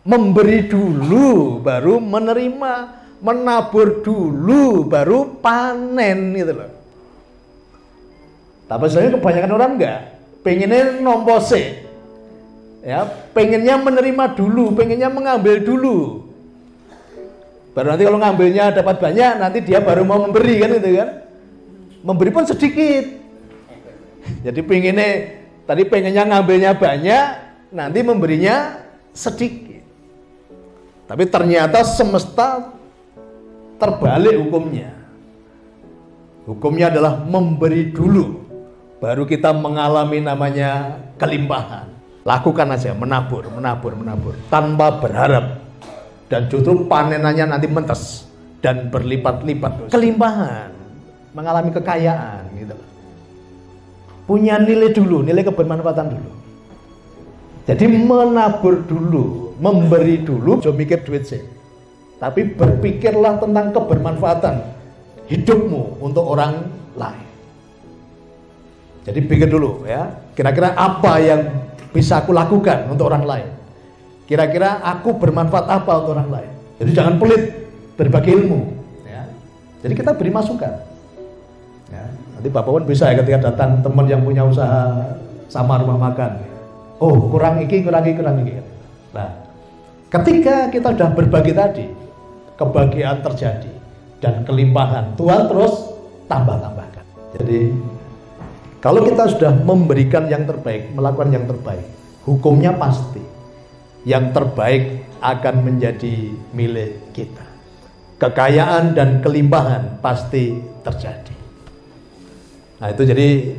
memberi dulu baru menerima, menabur dulu baru panen gitu loh. Tapi sebenarnya kebanyakan orang enggak, pengennya nompose, ya, pengennya menerima dulu, pengennya mengambil dulu. Baru nanti kalau ngambilnya dapat banyak, nanti dia baru mau memberi kan gitu kan. Memberi pun sedikit. Jadi pengennya ngambilnya banyak, nanti memberinya sedikit. Tapi ternyata semesta terbalik hukumnya. Hukumnya adalah memberi dulu, baru kita mengalami namanya kelimpahan. Lakukan aja, menabur, tanpa berharap. Dan justru panenannya nanti mentes dan berlipat-lipat. Kelimpahan, mengalami kekayaan gitu. Punya nilai dulu, nilai kebermanfaatan dulu. Jadi menabur dulu, memberi dulu, jangan mikir duit sih. Tapi berpikirlah tentang kebermanfaatan hidupmu untuk orang lain. Jadi pikir dulu ya, kira-kira apa yang bisa aku lakukan untuk orang lain. Kira-kira aku bermanfaat apa untuk orang lain. Jadi jangan pelit berbagi ilmu ya. Jadi kita beri masukan ya. Nanti Bapak pun bisa ya ketika datang teman yang punya usaha sama rumah makan, oh kurang iki. Nah ketika kita sudah berbagi tadi, kebahagiaan terjadi dan kelimpahan Tuhan terus tambah-tambahkan. Jadi kalau kita sudah memberikan yang terbaik, melakukan yang terbaik, hukumnya pasti yang terbaik akan menjadi milik kita. Kekayaan dan kelimpahan pasti terjadi. Nah itu jadi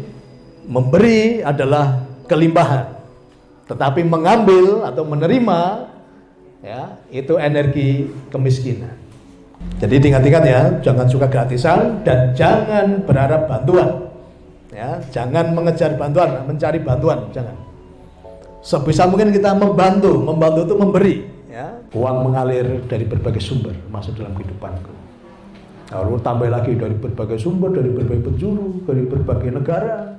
memberi adalah kelimpahan, tetapi mengambil atau menerima ya itu energi kemiskinan. Jadi ingat-ingat ya, jangan suka gratisan dan jangan berharap bantuan. Ya, jangan mengejar bantuan, mencari bantuan, jangan. Sebisa mungkin kita membantu itu memberi ya. Uang mengalir dari berbagai sumber masuk dalam kehidupanku. Lalu tambah lagi dari berbagai sumber, dari berbagai penjuru, dari berbagai negara,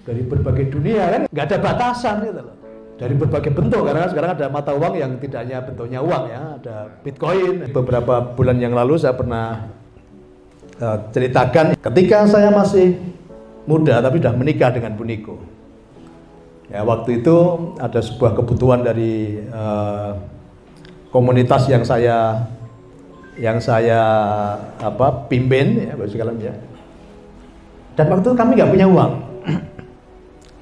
dari berbagai dunia kan, nggak ada batasan gitu loh. Dari berbagai bentuk, karena sekarang ada mata uang yang tidak hanya bentuknya uang ya, ada Bitcoin. Beberapa bulan yang lalu saya pernah ceritakan ketika saya masih muda tapi sudah menikah dengan Bu Niko. Ya, waktu itu ada sebuah kebutuhan dari komunitas yang saya pimpin ya, ya. Dan waktu itu kami nggak punya uang.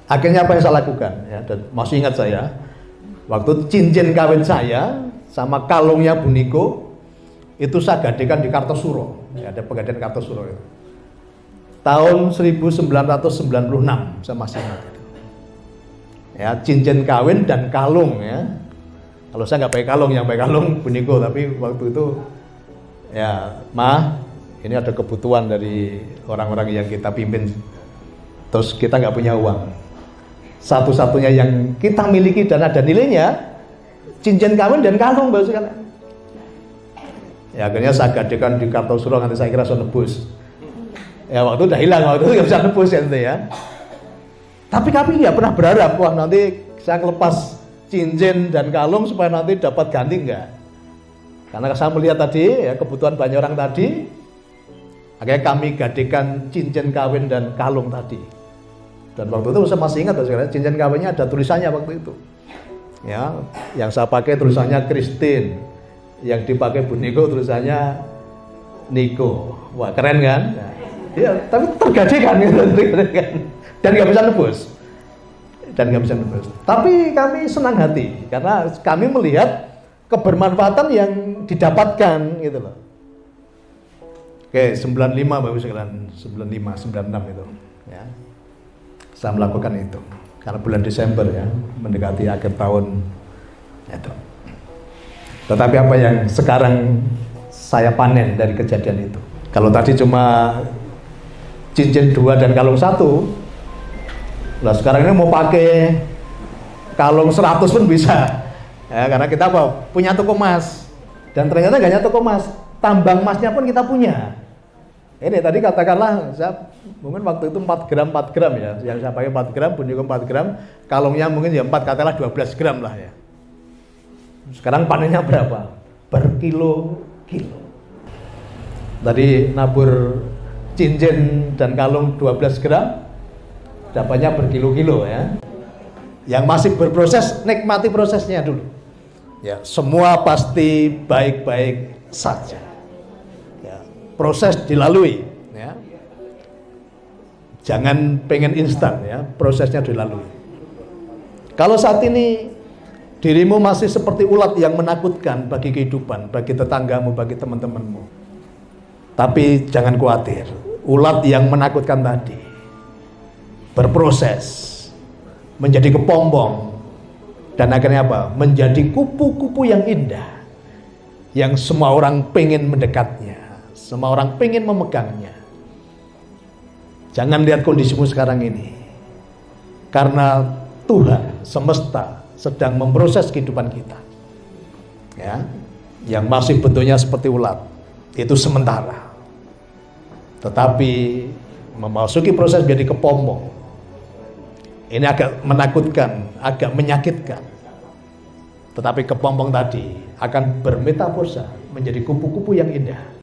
Akhirnya apa yang saya lakukan? Ya, dan masih ingat saya, waktu cincin kawin saya sama kalungnya Bu Niko itu saya gadekan di Kartosuro. Ya, ada pegadaian Kartosuro itu. Tahun 1996 saya masih ingat. Ya, cincin kawin dan kalung ya. Kalau saya nggak pakai kalung, yang pakai kalung Bu Niko, tapi waktu itu ya, ini ada kebutuhan dari orang-orang yang kita pimpin. Terus kita nggak punya uang. Satu-satunya yang kita miliki dan ada nilainya cincin kawin dan kalung, Bapak sekalian. Ya akhirnya saya gadekan di Kartosuro, nanti saya kira saya nebus. Ya waktu udah hilang, waktu itu nggak bisa nebus ya. Tapi kami nggak pernah berharap, wah nanti saya lepas cincin dan kalung supaya nanti dapat ganti, enggak. Karena saya melihat tadi ya, kebutuhan banyak orang tadi, akhirnya kami gadekan cincin kawin dan kalung tadi. Dan waktu itu saya masih ingat, cincin kawinnya ada tulisannya waktu itu. Ya, yang saya pakai tulisannya Christine, yang dipakai Bu Niko tulisannya Niko. Wah keren kan? Ya, tapi tergadekan gitu, dan nggak bisa nebus. Tapi kami senang hati karena kami melihat kebermanfaatan yang didapatkan gitu loh. Oke, 95 Bapak sekalian, 96 itu ya. Saya melakukan itu karena bulan Desember ya, mendekati akhir tahun itu. Tetapi apa yang sekarang saya panen dari kejadian itu? Kalau tadi cuma cincin 2 dan kalung 1, lah sekarang ini mau pakai kalung 100 pun bisa ya, karena kita apa? Punya toko emas. Dan ternyata gak hanya toko emas, tambang emasnya pun kita punya. Ini tadi katakanlah saya mungkin waktu itu 4 gram ya, yang saya pakai 4 gram, Bu Niko 4 gram, kalungnya mungkin ya 4, katakanlah 12 gram lah ya. Sekarang panennya berapa? Berkilo-kilo. Tadi nabur cincin dan kalung 12 gram, dapatnya berkilo-kilo ya. Yang masih berproses, nikmati prosesnya dulu. Ya, semua pasti baik-baik saja. Ya, proses dilalui. Ya. Jangan pengen instan ya, prosesnya dilalui. Kalau saat ini dirimu masih seperti ulat yang menakutkan bagi kehidupan, bagi tetanggamu, bagi teman-temanmu. Tapi jangan khawatir, ulat yang menakutkan tadi berproses menjadi kepompong dan akhirnya apa? Menjadi kupu-kupu yang indah, yang semua orang pengen mendekatnya, semua orang pengen memegangnya. Jangan lihat kondisimu sekarang ini, karena Tuhan semesta sedang memproses kehidupan kita. Ya, yang masih bentuknya seperti ulat itu sementara, tetapi memasuki proses menjadi kepompong. Ini agak menakutkan, agak menyakitkan. Tetapi kepompong tadi akan bermetaforsa menjadi kupu-kupu yang indah.